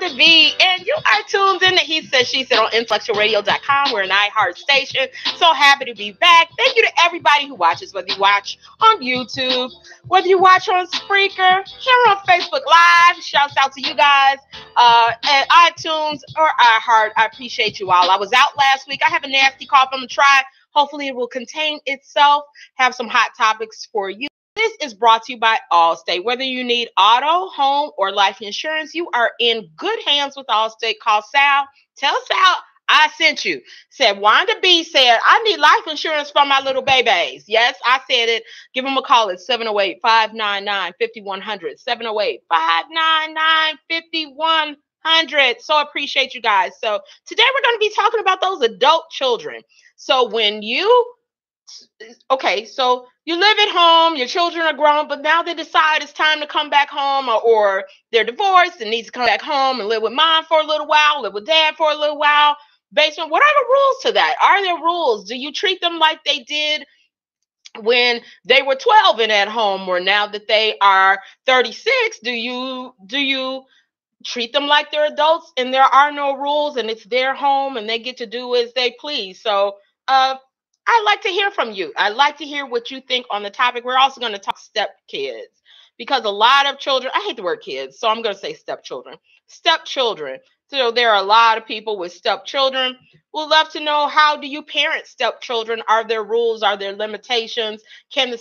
Wanda B, and you are tuned in to He Said, She Said on IntellectualRadio.com. We're an iHeart station. So happy to be back. Thank you to everybody who watches, whether you watch on YouTube, whether you watch on Spreaker, share on Facebook Live. Shouts out to you guys at iTunes or iHeart. I appreciate you all. I was out last week. I have a nasty cough. I'm going to try. Hopefully it will contain itself. Have some hot topics for you. This is brought to you by Allstate. Whether you need auto, home, or life insurance, you are in good hands with Allstate. Call Sal. Tell Sal I sent you. Said Wanda B said, I need life insurance for my little babies. Yes, I said it. Give them a call at 708-599-5100. 708-599-5100. So appreciate you guys. So today we're going to be talking about those adult children. So when you so you live at home, your children are grown, but now they decide it's time to come back home, or they're divorced and need to come back home and live with mom for a little while, live with dad for a little while. Based on what are the rules to that? Are there rules? Do you treat them like they did when they were 12 and at home, or now that they are 36? Do you treat them like they're adults and there are no rules and it's their home and they get to do as they please? So I'd like to hear from you. I'd like to hear what you think on the topic. We're also going to talk stepkids, because a lot of children, I hate the word kids, so I'm going to say stepchildren. Stepchildren. So there are a lot of people with stepchildren. We'd love to know, how do you parent stepchildren? Are there rules? Are there limitations? Can the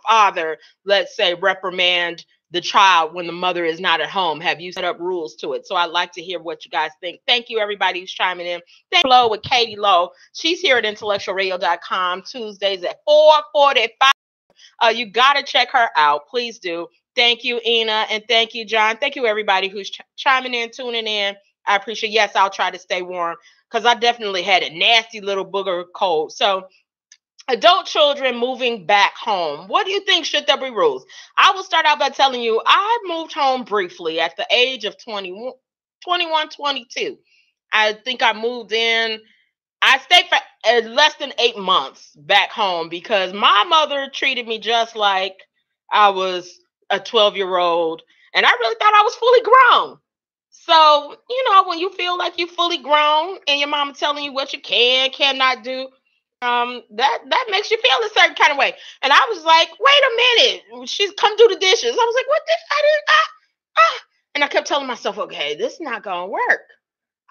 father, let's say, reprimand the child when the mother is not at home? Have you set up rules to it? So I'd like to hear what you guys think. Thank you, everybody who's chiming in. Thank you, Lowe, with Katie Lowe. She's here at IntellectualRadio.com Tuesdays at 4:45. You got to check her out. Please do. Thank you, Ina, and thank you, John. Thank you, everybody who's chiming in, tuning in. I appreciate it. Yes, I'll try to stay warm, because I definitely had a nasty little booger cold. So adult children moving back home. What do you think? Should there be rules? I will start out by telling you, I moved home briefly at the age of 21, 22. I think I moved in. I stayed for less than 8 months back home, because my mother treated me just like I was a 12-year-old. And I really thought I was fully grown. So, when you feel like you're fully grown and your mama telling you what you cannot do, that makes you feel a certain kind of way. And I was like, wait a minute, she's come do the dishes. I was like, what did I do? And I kept telling myself, okay, this is not gonna work.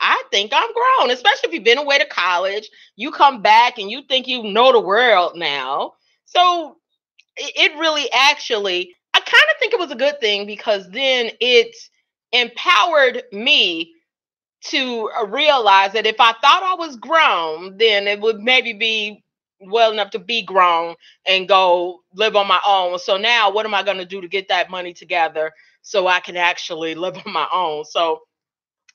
I think I'm grown, especially if you've been away to college. You come back and you think you know the world now. So it really actually, I kind of think it was a good thing, because then it empowered me to realize that if I thought I was grown, then it would maybe be well enough to be grown and go live on my own. So now what am I going to do to get that money together so I can actually live on my own? So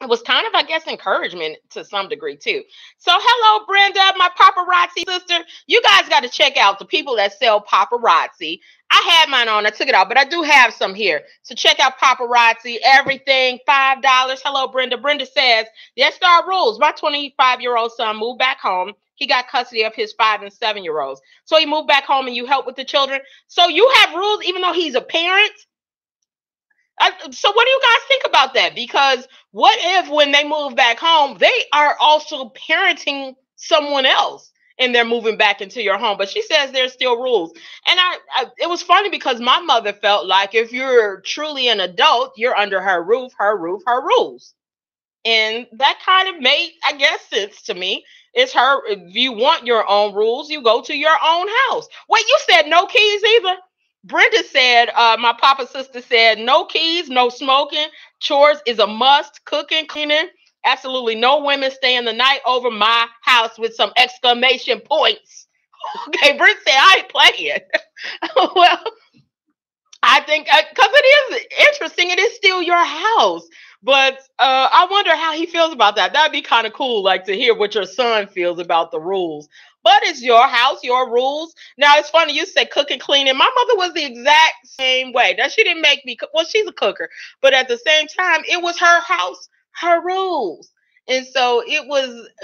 it was kind of, I guess, encouragement to some degree too. So hello, Brenda, my paparazzi sister. You guys got to check out the people that sell paparazzi. I had mine on, I took it out, but I do have some here. So check out paparazzi, everything, $5. Hello, Brenda. Brenda says, yes, there are rules. My 25-year-old son moved back home. He got custody of his 5 and 7-year-olds. So he moved back home and you help with the children. So you have rules even though he's a parent? So what do you guys think about that? Because what if when they move back home, they are also parenting someone else and they're moving back into your home? But she says there's still rules. And it was funny, because my mother felt like if you're truly an adult, you're under her roof, her rules. And that kind of made, I guess, sense to me. It's her, if you want your own rules, you go to your own house. Wait, you said no keys either? Brenda said, my papa sister said, no keys, no smoking, chores is a must, cooking, cleaning, absolutely no women staying the night over my house, with some exclamation points. Okay, Brenda said, I ain't playing. Well, I think, because it is interesting, it is still your house. But I wonder how he feels about that. That'd be kind of cool, like to hear what your son feels about the rules. But it's your house, your rules. Now, it's funny, you said cook and clean. And my mother was the exact same way. Now, she didn't make me cook. Well, she's a cooker. But at the same time, it was her house, her rules. And so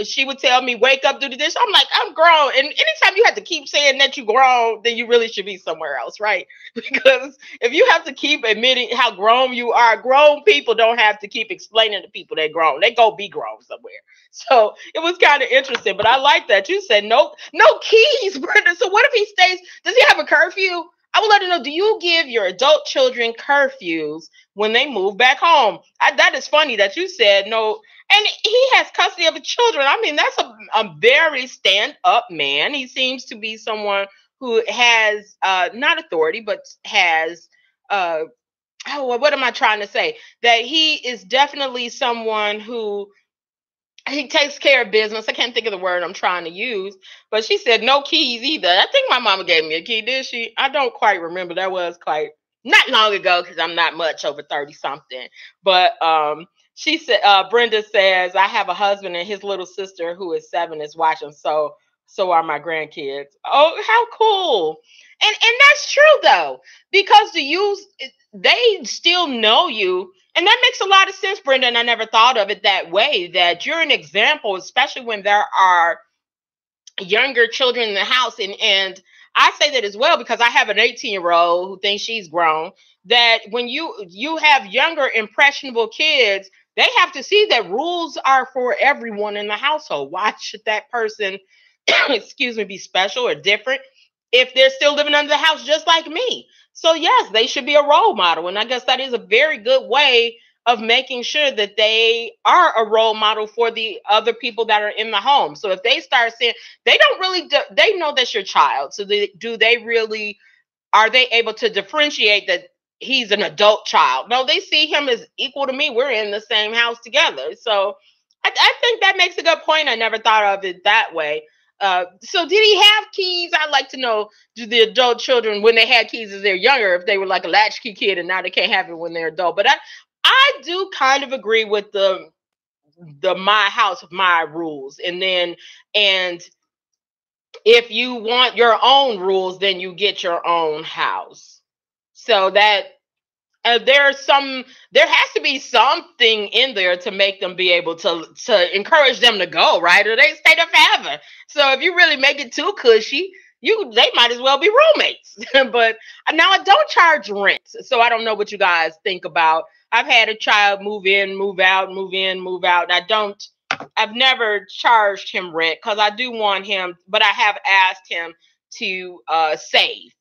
she would tell me, wake up, do the dish. I'm like, I'm grown. And anytime you have to keep saying that you grown, then you really should be somewhere else, right? Because if you have to keep admitting how grown you are, grown people don't have to keep explaining to people they're grown. They go be grown somewhere. So it was kind of interesting. But I like that. You said no keys, Brenda. So what if he stays? Does he have a curfew? I would let her know, do you give your adult children curfews when they move back home? That is funny that you said no. And he has custody of the children. I mean, that's a very stand-up man. He seems to be someone who has not authority, but has what am I trying to say? That he is definitely someone who he takes care of business. I can't think of the word I'm trying to use, but she said no keys either. I think my mama gave me a key, did she? I don't quite remember. That was quite not long ago because I'm not much over 30 something. But she said, Brenda says, I have a husband and his little sister who is 7 is watching. So are my grandkids. Oh, how cool. And that's true though, because they still know you. And that makes a lot of sense, Brenda. And I never thought of it that way, that you're an example, especially when there are younger children in the house. And I say that as well because I have an 18-year-old who thinks she's grown, that when you have younger impressionable kids, they have to see that rules are for everyone in the household. Why should that person, excuse me, be special or different if they're still living under the house just like me? So yes, they should be a role model. And I guess that is a very good way of making sure that they are a role model for the other people that are in the home. So if they start saying, they don't really, they know that's your child. So are they able to differentiate that he's an adult child? No, they see him as equal to me. We're in the same house together. So I think that makes a good point. I never thought of it that way. So did he have keys? I'd like to know, do the adult children, when they had keys as they're younger, if they were like a latchkey kid and now they can't have it when they're adult? But I do kind of agree with the my house, my rules. And if you want your own rules, then you get your own house. So that there has to be something in there to make them be able to encourage them to go, right? Or they stay there forever. So if you really make it too cushy, they might as well be roommates. But now I don't charge rent, so I don't know what you guys think about. I've had a child move in, move out, move in, move out. I've never charged him rent because I do want him, but I have asked him to save,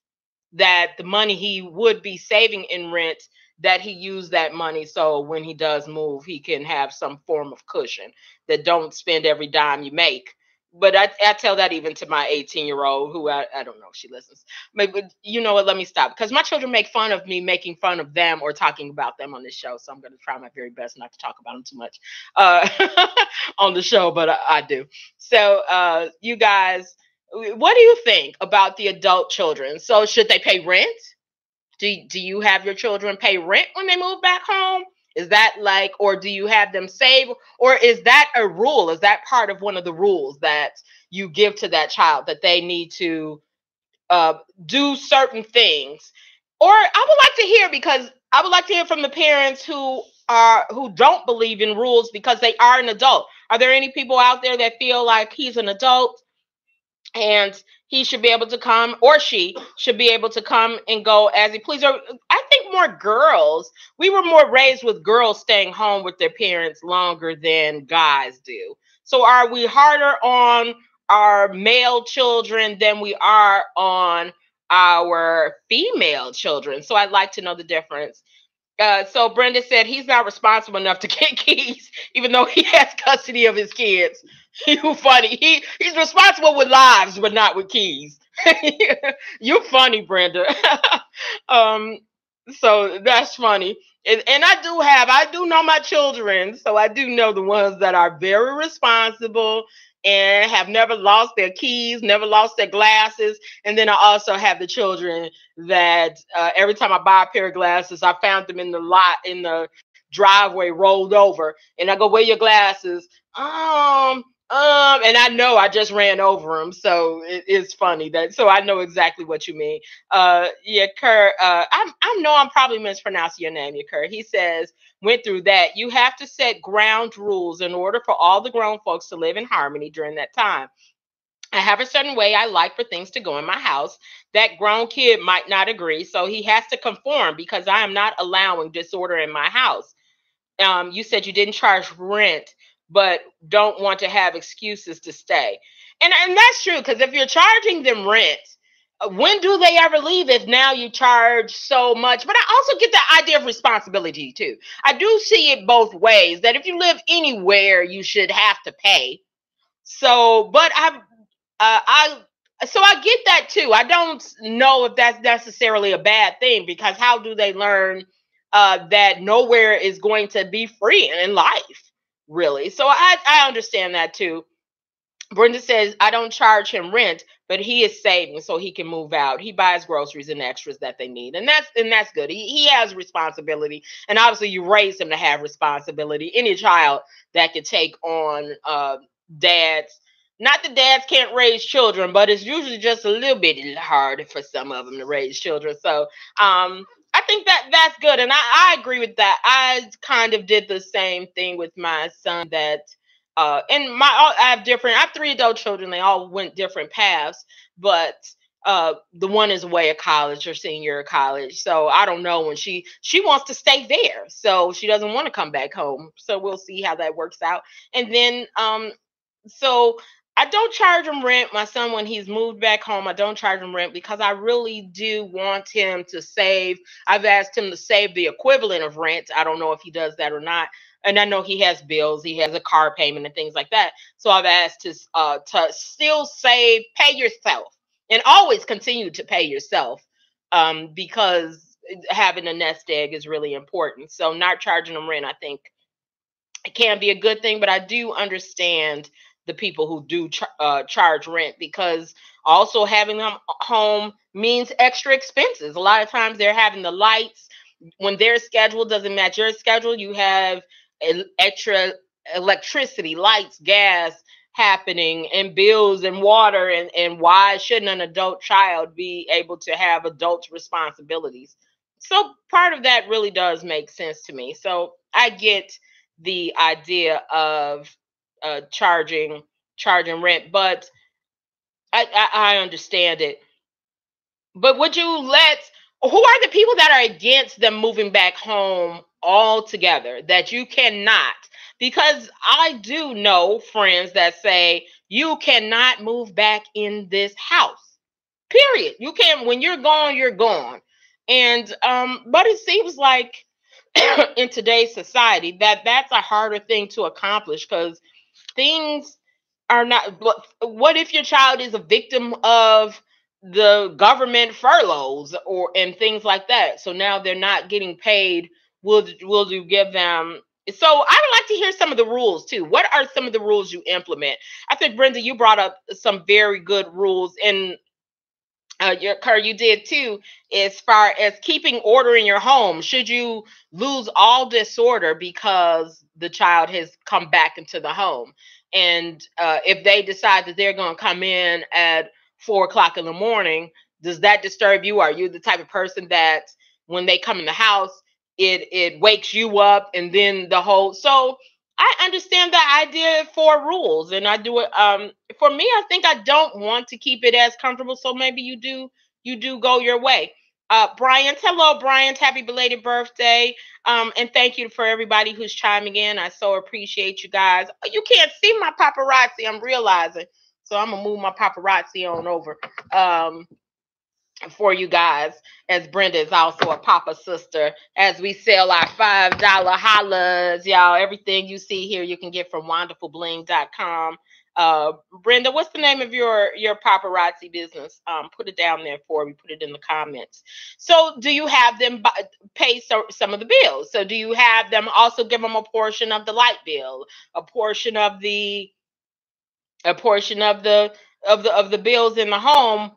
that the money he would be saving in rent, that he use that money so when he does move, he can have some form of cushion, that don't spend every dime you make. But I tell that even to my 18-year-old, who I don't know if she listens. But you know what? Let me stop, because my children make fun of me making fun of them or talking about them on this show. So I'm going to try my very best not to talk about them too much on the show, but I do. So you guys, what do you think about the adult children? So should they pay rent? Do you have your children pay rent when they move back home? Is that or do you have them save? Or is that a rule? Is that part of one of the rules that you give to that child, that they need to do certain things? Or I would like to hear, because I would like to hear from the parents who don't believe in rules because they are an adult. Are there any people out there that feel like he's an adult and he should be able to come, or she should be able to come and go as he pleases? Or I think more girls, we were more raised with girls staying home with their parents longer than guys do. So are we harder on our male children than we are on our female children? So I'd like to know the difference. So Brenda said he's not responsible enough to get keys, even though he has custody of his kids. You funny. He's responsible with lives, but not with keys. You're funny, Brenda. So that's funny. And I do know my children, so I do know the ones that are very responsible and have never lost their keys, never lost their glasses. And then I also have the children that every time I buy a pair of glasses, I found them in the driveway rolled over, and I go, where your glasses? And I know I just ran over him, so it is funny that. So I know exactly what you mean. Yeah, Kerr. I know I'm probably mispronouncing your name, yeah, Kerr. He says went through that. You have to set ground rules in order for all the grown folks to live in harmony during that time. I have a certain way I like for things to go in my house. That grown kid might not agree, so he has to conform because I am not allowing disorder in my house. You said you didn't charge rent, but don't want to have excuses to stay. And that's true, because if you're charging them rent, when do they ever leave if now you charge so much? But I also get the idea of responsibility too. I do see it both ways, that if you live anywhere, you should have to pay. So, but I so I get that too. I don't know if that's necessarily a bad thing, because how do they learn that nowhere is going to be free in life, really? So I understand that too. Brenda says, I don't charge him rent, but he is saving so he can move out. He buys groceries and extras that they need. And that's good. He has responsibility. And obviously you raise him to have responsibility. Any child that could take on dads. Not that dads can't raise children, but it's usually just a little bit hard for some of them to raise children. So I think that that's good. And I agree with that. I kind of did the same thing with my son, that and I have three adult children. They all went different paths, but the one is away at college or senior at college. So I don't know when she wants to stay there. So she doesn't want to come back home. So we'll see how that works out. And then so I don't charge him rent. My son, when he's moved back home, I don't charge him rent because I really do want him to save. I've asked him to save the equivalent of rent. I don't know if he does that or not. And I know he has bills. He has a car payment and things like that. So I've asked to still save, pay yourself, and always continue to pay yourself, because having a nest egg is really important. So not charging them rent, I think, it can be a good thing, but I do understand the people who do charge rent, because also having them home means extra expenses. A lot of times they're having the lights when their schedule doesn't match your schedule. You have extra electricity, lights, gas happening, and bills and water. And why shouldn't an adult child be able to have adult responsibilities? So part of that really does make sense to me. So I get the idea of charging rent, but I understand it. But would you let, who are the people that are against them moving back home altogether, that you cannot? Because I do know friends that say you cannot move back in this house. Period. You can't. When you're gone, you're gone. And but it seems like in today's society that that's a harder thing to accomplish, because things are not. What if your child is a victim of the government furloughs or and things like that? So now they're not getting paid. Will you give them? So I would like to hear some of the rules too. What are some of the rules you implement? I think Brenda, you brought up some very good rules, and Kerr, you did too, as far as keeping order in your home. Should you lose all disorder because the child has come back into the home? And if they decide that they're going to come in at 4 o'clock in the morning, does that disturb you? Are you the type of person that when they come in the house, it wakes you up, and then the whole so I understand the idea for rules, and I do it. For me, I think I don't want to keep it as comfortable. So maybe you do go your way. Bryant, hello, Bryant. Happy belated birthday. And thank you for everybody who's chiming in. I so appreciate you guys. You can't see my paparazzi, I'm realizing. So I'm gonna move my paparazzi on over. For you guys, as Brenda is also a papa sister, as we sell our $5 hollers, y'all. Everything you see here you can get from wonderfulbling.com. Brenda, what's the name of your paparazzi business? Put it down there for me. Put it in the comments. So do you have them pay some of the bills? So do you have them also give them a portion of the light bill, a portion of the of the bills in the home?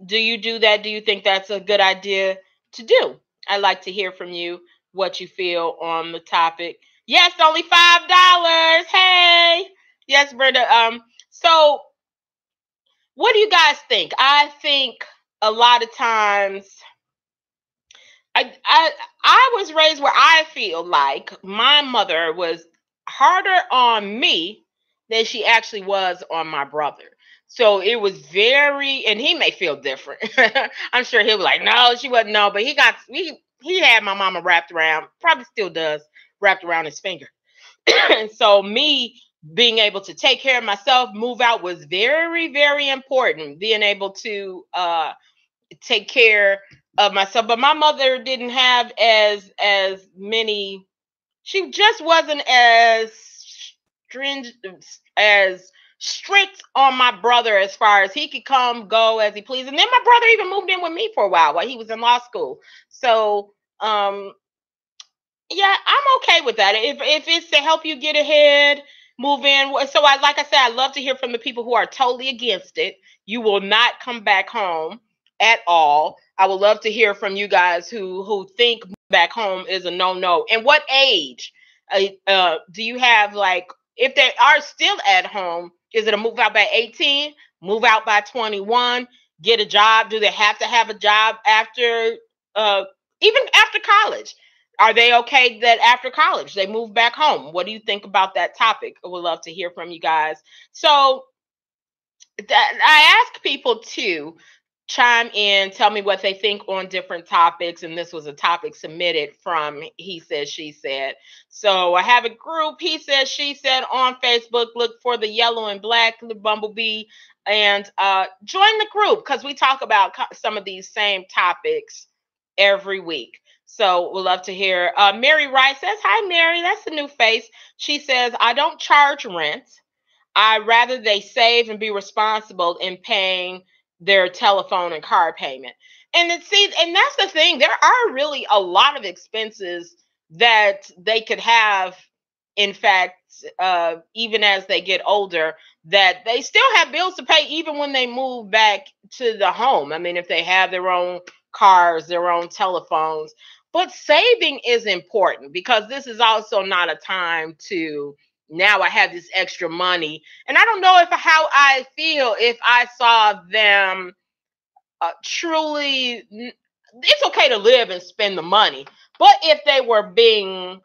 Do you do that? Do you think that's a good idea to do? I'd like to hear from you what you feel on the topic. Yes, only $5. Hey. Yes, Brenda. So what do you guys think? I think a lot of times I I was raised where I feel like my mother was harder on me than she actually was on my brother. So it was very, and he may feel different. I'm sure he'll be like, no, she wasn't. No, but he had my mama wrapped around, probably still does, wrapped around his finger. And so me being able to take care of myself, move out was very, very important. Being able to take care of myself. But my mother didn't have as many. She just wasn't as stringent, as strict on my brother as far as he could come go as he pleased. And then my brother even moved in with me for a while he was in law school. So yeah, I'm okay with that. If it's to help you get ahead, move in. So like I said, I love to hear from the people who are totally against it. You will not come back home at all. I would love to hear from you guys who think back home is a no. And what age do you have? Like, if they are still at home, is it a move out by 18, move out by 21, get a job? Do they have to have a job after, uh, even after college? Are they okay that after college they move back home? What do you think about that topic? I would love to hear from you guys. So I ask people to chime in, tell me what they think on different topics. And this was a topic submitted from He Said, She Said. So I have a group, He Said, She Said, on Facebook. Look for the yellow and black, the bumblebee, and join the group because we talk about some of these same topics every week. So we'll love to hear. Mary Rice says, hi, Mary. That's a new face. She says, I don't charge rent. I rather they save and be responsible in paying their telephone and car payment. And that's the thing. There are really a lot of expenses that they could have. In fact, even as they get older, that they still have bills to pay even when they move back to the home. I mean, if they have their own cars, their own telephones. But saving is important because this is also not a time to, now I have this extra money. And I don't know if how I feel if I saw them truly, it's okay to live and spend the money. But if they were being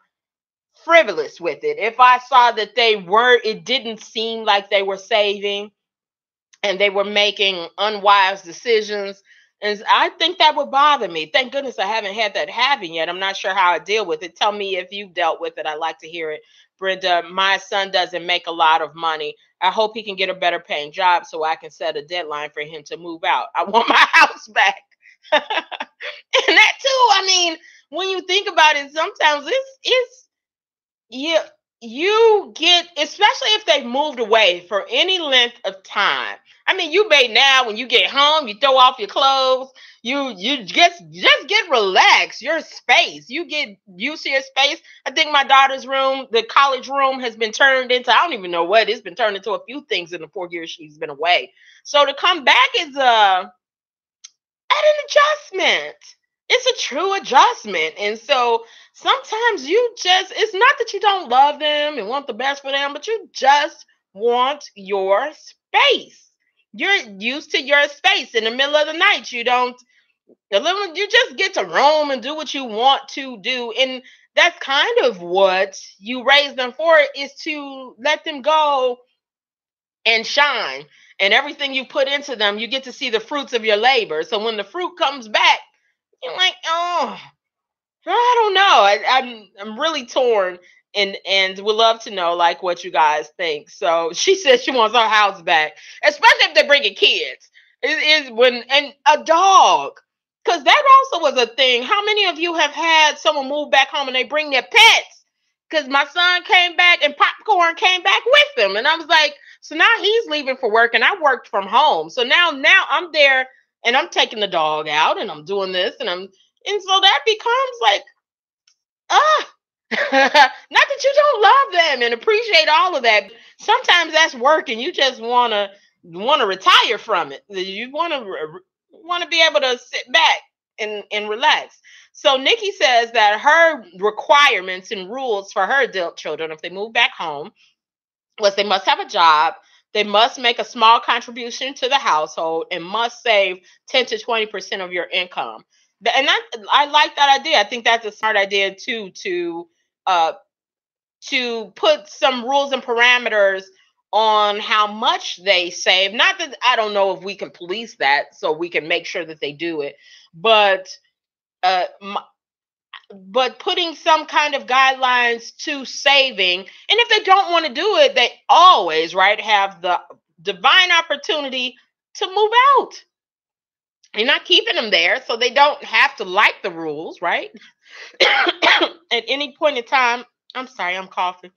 frivolous with it, if I saw that it didn't seem like they were saving and they were making unwise decisions, and I think that would bother me. Thank goodness I haven't had that happen yet. I'm not sure how I deal with it. Tell me if you've dealt with it. I'd like to hear it. Brenda, my son doesn't make a lot of money. I hope he can get a better paying job so I can set a deadline for him to move out. I want my house back. And that too, I mean, when you think about it, sometimes it's yeah, you get, especially if they've moved away for any length of time. I mean, you may now when you get home, you throw off your clothes, you just get relaxed. Your space, you get used to your space. I think my daughter's room, the college room, has been turned into, I don't even know what, it's been turned into a few things in the 4 years she's been away. So to come back is at an adjustment. It's a true adjustment. And so sometimes it's not that you don't love them and want the best for them, but you just want your space. You're used to your space. In the middle of the night, you just get to roam and do what you want to do. And that's kind of what you raise them for, is to let them go and shine. And everything you put into them, you get to see the fruits of your labor. So when the fruit comes back, you're like, oh, I don't know. I'm really torn, and would love to know like what you guys think. So she says she wants her house back, especially if they're bringing kids. It is when, and a dog, because that also was a thing. How many of you have had someone move back home and they bring their pets? Because my son came back and Popcorn came back with them, and I was like, so now he's leaving for work, and I worked from home. So now I'm there, and I'm taking the dog out, and I'm doing this, and so that becomes like, not that you don't love them and appreciate all of that. Sometimes that's work, and you just want to retire from it. You want to be able to sit back and relax. So Nikki says that her requirements and rules for her adult children, if they move back home, was they must have a job, they must make a small contribution to the household, and must save 10 to 20% of your income. And I like that idea. I think that's a smart idea too, uh, to put some rules and parameters on how much they save. Not that I don't know if we can police that so we can make sure that they do it, but uh, but putting some kind of guidelines to saving. And if they don't want to do it, they always, right, have the divine opportunity to move out. You're not keeping them there, so they don't have to like the rules, right? At any point in time, I'm sorry, I'm coughing.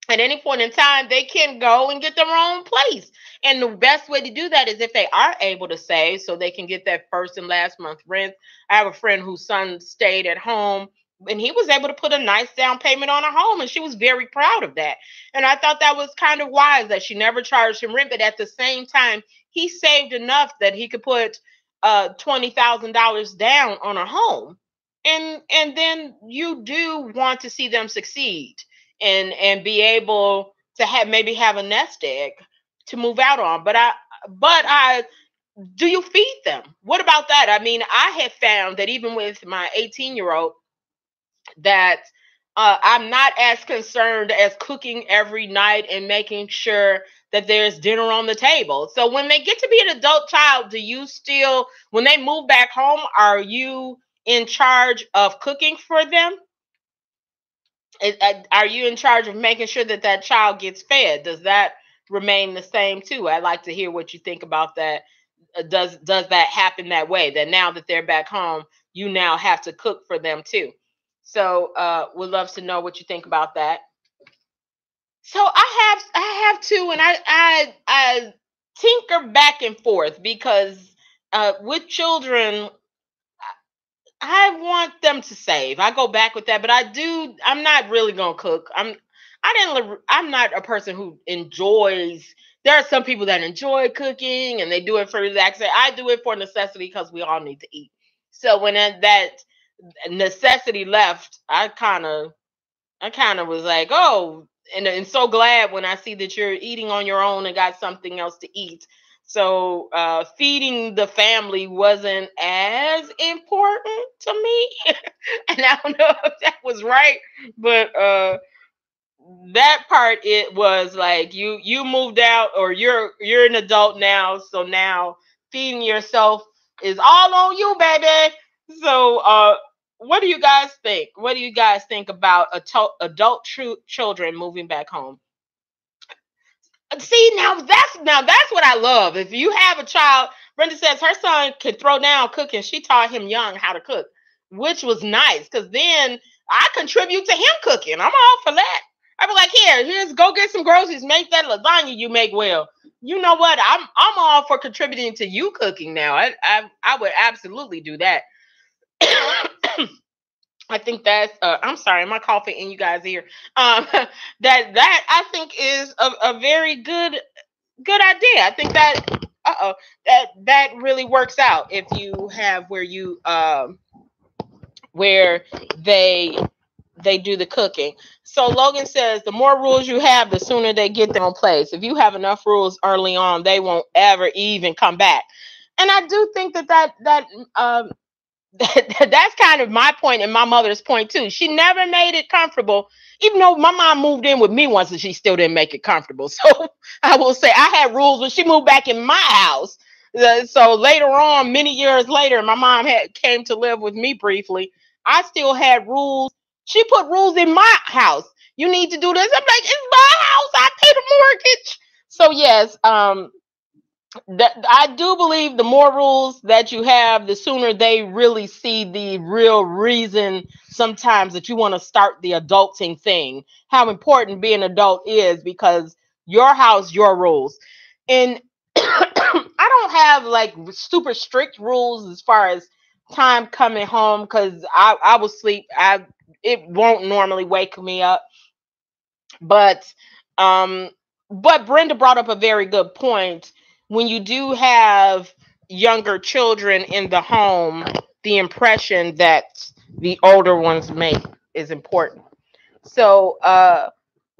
At any point in time, they can go and get their own place. And the best way to do that is if they are able to save so they can get that first and last month rent. I have a friend whose son stayed at home and he was able to put a nice down payment on a home, and she was very proud of that. And I thought that was kind of wise that she never charged him rent, but at the same time, he saved enough that he could put $20,000 down on a home. And then you do want to see them succeed and be able to have a nest egg to move out on. But I do you feed them? What about that? I mean, I have found that even with my 18-year-old that I'm not as concerned as cooking every night and making sure that there's dinner on the table. So when they get to be an adult child, do you still, when they move back home, are you in charge of cooking for them? Are you in charge of making sure that that child gets fed? Does that remain the same too? I'd like to hear what you think about that. Does that happen that way? That now that they're back home, you now have to cook for them too. So would love to know what you think about that. So I have to, and I tinker back and forth because with children, I want them to save. I go back with that, but I'm not really gonna cook. I'm not a person who enjoys. There are some people that enjoy cooking and they do it for relaxation. I do it for necessity because we all need to eat. So when that necessity left, I kind of was like, oh, and so glad when I see that you're eating on your own and got something else to eat. So feeding the family wasn't as important to me. And I don't know if that was right, but that part, it was like you moved out, or you're an adult now, so now feeding yourself is all on you, baby. So what do you guys think? What do you guys think about adult children moving back home? See, now that's what I love. If you have a child, Brenda says her son could throw down cooking. She taught him young how to cook, which was nice because then I contribute to him cooking. I'm all for that. I be like, here's go get some groceries, make that lasagna you make well. You know what? I'm all for contributing to you cooking now. I would absolutely do that. I think that's I'm sorry, am I coughing in you guys' ear? That I think is a very good idea. I think that really works out if you have where they do the cooking. So Logan says the more rules you have, the sooner they get their own place. If you have enough rules early on, they won't ever even come back. And I do think that's kind of my point and my mother's point too. She never made it comfortable, even though my mom moved in with me once and she still didn't make it comfortable. So I will say I had rules when she moved back in my house. So later on, many years later, my mom came to live with me briefly. I still had rules. She put rules in my house. You need to do this. I'm like, it's my house. I pay the mortgage. So yes, I do believe the more rules that you have, the sooner they really see the real reason sometimes that you want to start the adulting thing, how important being an adult is, because your house, your rules. And I don't have like super strict rules as far as time coming home because I will sleep. It won't normally wake me up. But but Brenda brought up a very good point. When you do have younger children in the home, the impression that the older ones make is important. So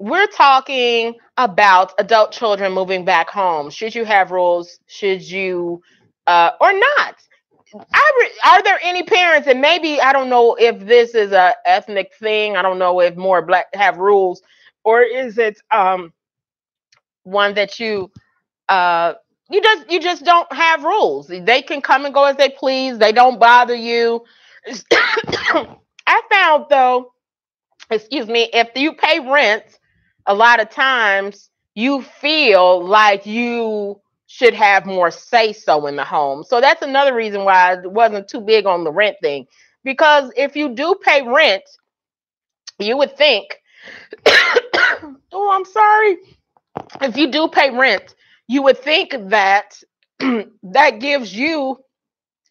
we're talking about adult children moving back home. Should you have rules? Should you, or not? Are there any parents, and maybe I don't know if this is a ethnic thing. I don't know if more black have rules, or is it one that uh, you just don't have rules. They can come and go as they please. They don't bother you. I found though, excuse me, if you pay rent, a lot of times you feel like you should have more say so in the home. So that's another reason why I wasn't too big on the rent thing. Because if you do pay rent, you would think, oh, I'm sorry. If you do pay rent, you would think that that gives you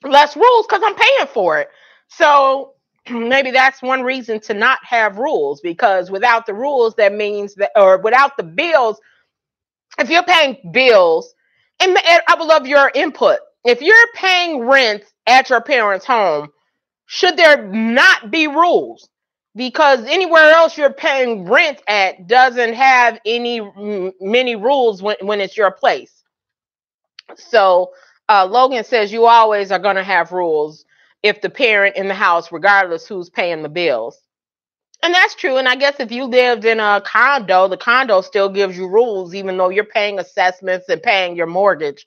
less rules because I'm paying for it. So maybe that's one reason to not have rules, because without the rules, that means that, or without the bills, if you're paying bills, and I would love your input. If you're paying rent at your parents' home, should there not be rules? Because anywhere else you're paying rent at doesn't have many rules when it's your place. So Logan says you always are going to have rules if the parent in the house, regardless who's paying the bills. And that's true. And I guess if you lived in a condo, the condo still gives you rules, even though you're paying assessments and paying your mortgage.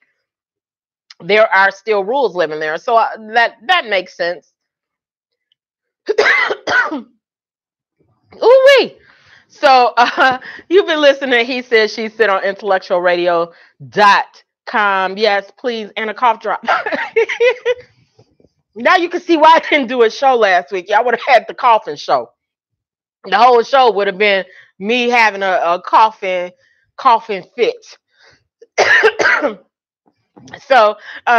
There are still rules living there. So that makes sense. Ooh-wee. So you've been listening. He says she said on IntellectualRadio.com. Yes, please. And a cough drop. Now you can see why I didn't do a show last week. Y'all would have had the coughing show. The whole show would have been me having a coughing fit. So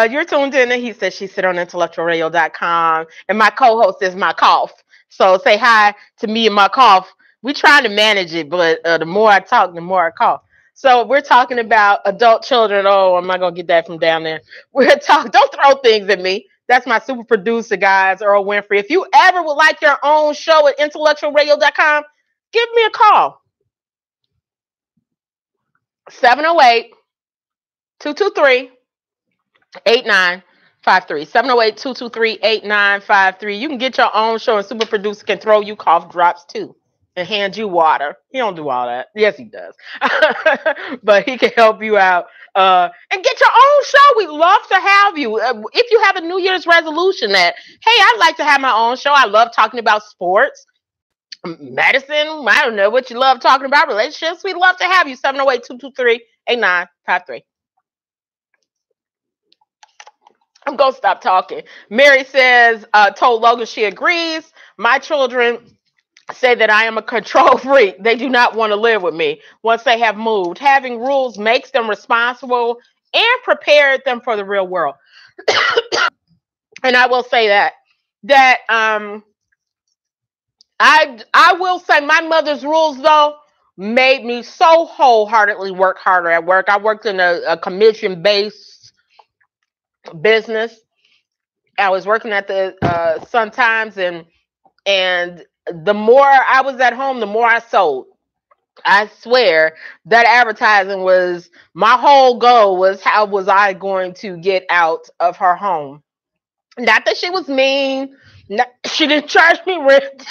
you're tuned in, and he says she sit on IntellectualRadio.com, and my co-host is my cough. So say hi to me and my cough. We trying to manage it, but the more I talk, the more I cough. So we're talking about adult children. Oh, I'm not gonna get that from down there. We're talking. Don't throw things at me. That's my super producer, guys, Earl Winfrey. If you ever would like your own show at IntellectualRadio.com, give me a call. 708-223-8953. 708-223-8953. You can get your own show, and super producer can throw you cough drops too and hand you water. He don't do all that. Yes, he does. But he can help you out and get your own show. We'd love to have you. If you have a New Year's resolution that, hey, I'd like to have my own show. I love talking about sports, medicine. I don't know what you love talking about, relationships. We'd love to have you. 708-223-8953. I'm going to stop talking. Mary says, told Logan she agrees. My children say that I am a control freak. They do not want to live with me once they have moved. Having rules makes them responsible and prepared them for the real world. And I will say that I will say my mother's rules, though, made me so wholeheartedly work harder at work. I worked in a commission-based business. I was working at the Sun Times, and the more I was at home, the more I sold. I swear that advertising was my whole goal. Was how was I going to get out of her home? Not that she was mean. She didn't charge me rent.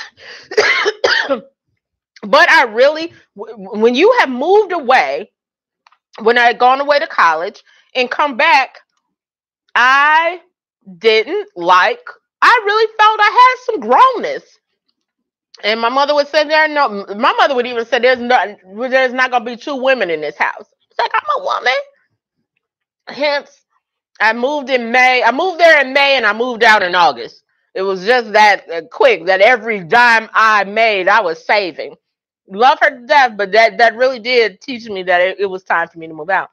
But I really, when you have moved away, when I had gone away to college and come back, I really felt I had some grownness. And my mother would say my mother would even say there's not going to be two women in this house. It's like, I'm a woman. Hence, I moved in May. I moved there in May and I moved out in August. It was just that quick that every dime I made, I was saving. Love her to death, but that really did teach me that it was time for me to move out.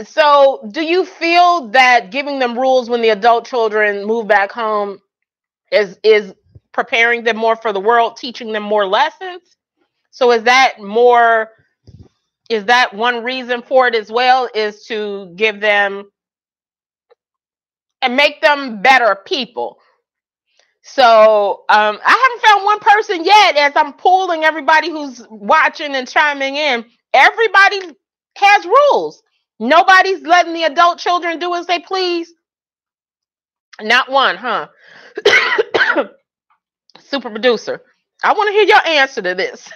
So do you feel that giving them rules when the adult children move back home is preparing them more for the world, teaching them more lessons? So is that one reason for it as well, is to give them and make them better people? So I haven't found one person yet. As I'm pulling everybody who's watching and chiming in, everybody has rules. Nobody's letting the adult children do as they please. Not one, huh? Super producer, I want to hear your answer to this.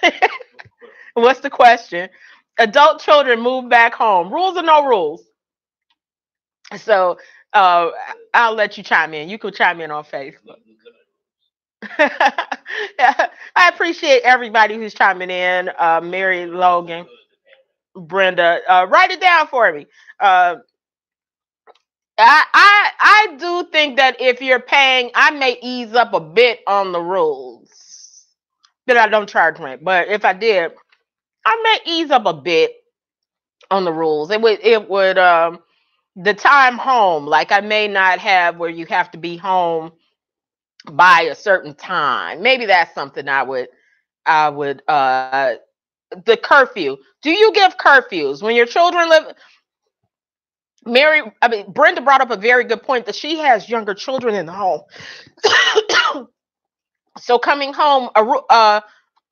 What's the question? Adult children move back home. Rules or no rules? So uh, I'll let you chime in. You can chime in on Facebook. I appreciate everybody who's chiming in. Mary, Logan, Brenda, write it down for me. Uh, I do think that if you're paying, I may ease up a bit on the rules. That I don't charge rent, but if I did, I may ease up a bit on the rules. It would the time home, like I may not have where you have to be home by a certain time. Maybe that's something I would the curfew. Do you give curfews when your children live? Brenda brought up a very good point that she has younger children in the home. So coming home,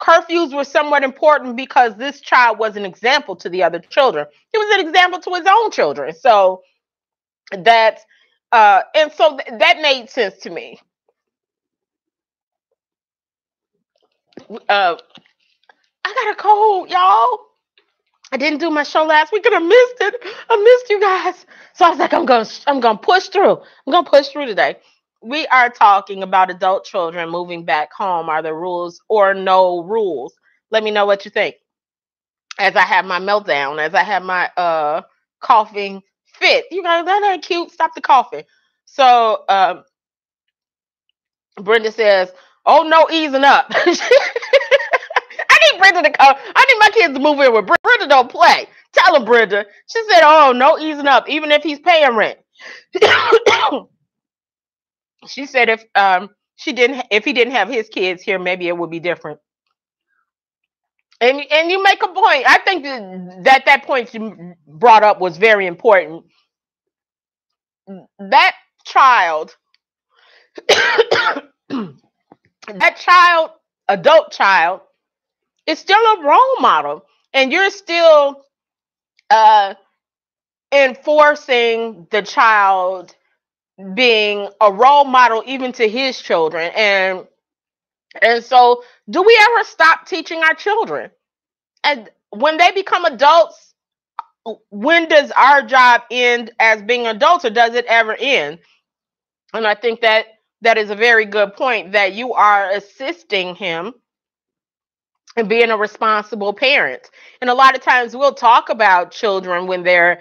curfews were somewhat important because this child was an example to the other children. He was an example to his own children. So that that made sense to me. Uh, I got a cold, y'all. I didn't do my show last week and I missed it. I missed you guys. So I was like, I'm gonna push through. I'm gonna push through today. We are talking about adult children moving back home. Are there rules or no rules? Let me know what you think. As I have my meltdown, as I have my coughing fit. You guys, that ain't cute. Stop the coughing. So Brenda says, "Oh no, easing up." I need Brenda to come. I need my kids to move in with Brenda. Brenda don't play. Tell him, Brenda. She said, "Oh, no easing up, even if he's paying rent." She said if he didn't have his kids here, maybe it would be different. And you make a point. I think that point you brought up was very important. That child, that child, adult child, is still a role model, and you're still uh, enforcing the child being a role model even to his children. And so do we ever stop teaching our children? And when they become adults, when does our job end as being adults, or does it ever end? And I think that is a very good point, that you are assisting him in being a responsible parent. And a lot of times we'll talk about children when they're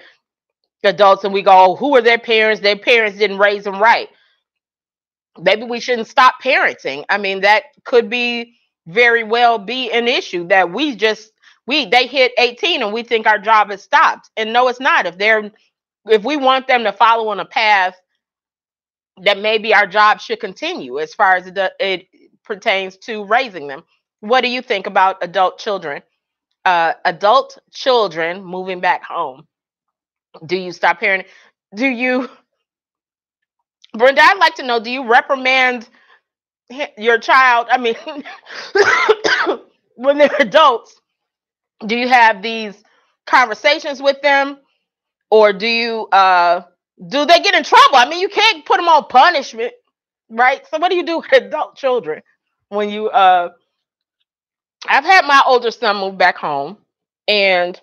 adults and we go, who are their parents? Their parents didn't raise them right. Maybe we shouldn't stop parenting. I mean, that could be very well be an issue, that they hit 18 and we think our job has stopped. And no, it's not. If we want them to follow on a path, that maybe our job should continue as far as it pertains to raising them. What do you think about adult children? Adult children moving back home. Do you stop parenting? Do you, Brenda, I'd like to know, do you reprimand your child? I mean, when they're adults, do you have these conversations with them, or do they get in trouble? I mean, you can't put them on punishment, right? So what do you do with adult children when you I've had my older son move back home, and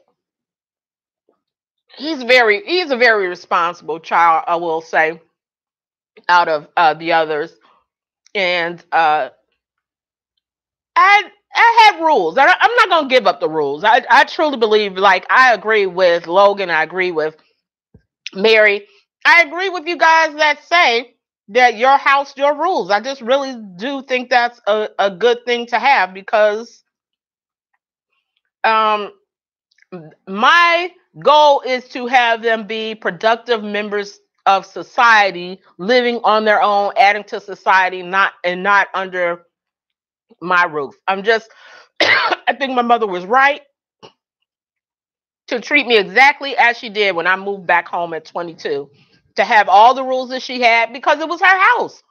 he's a very responsible child, I will say, out of the others. And I have rules. I'm not gonna give up the rules. I truly believe, like, I agree with Logan, I agree with Mary, I agree with you guys that say that your house, your rules. I just really do think that's a good thing to have, because um my goal is to have them be productive members of society, living on their own, adding to society, not under my roof. I think my mother was right to treat me exactly as she did when I moved back home at 22, to have all the rules that she had, because it was her house.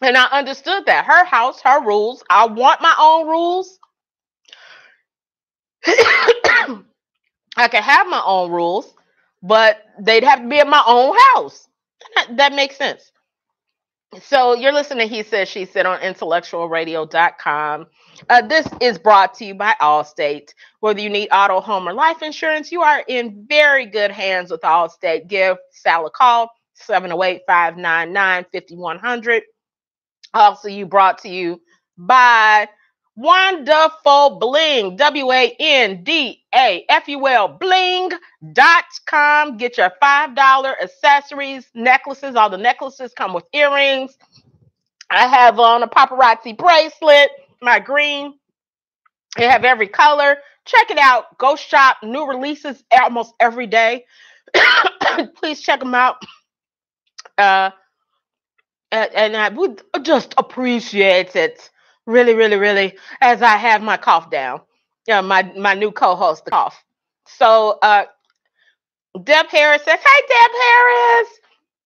And I understood that. Her house, her rules. I want my own rules. I can have my own rules, but they'd have to be in my own house. That makes sense. So you're listening to He Said, She Said on IntellectualRadio.com. This is brought to you by Allstate. Whether you need auto, home, or life insurance, you are in very good hands with Allstate. Give Sal a call, 708-599-5100. Also, brought to you by Wonderful Bling, WANDAFUL bling.com. Get your $5 accessories, necklaces. All the necklaces come with earrings. I have on a paparazzi bracelet, my green. They have every color. Check it out. Go shop. New releases almost every day. Please check them out. And I would just appreciate it, really, really, really, as I have my cough down. My new co-host, the cough. So Deb Harris says, "Hey, Deb Harris.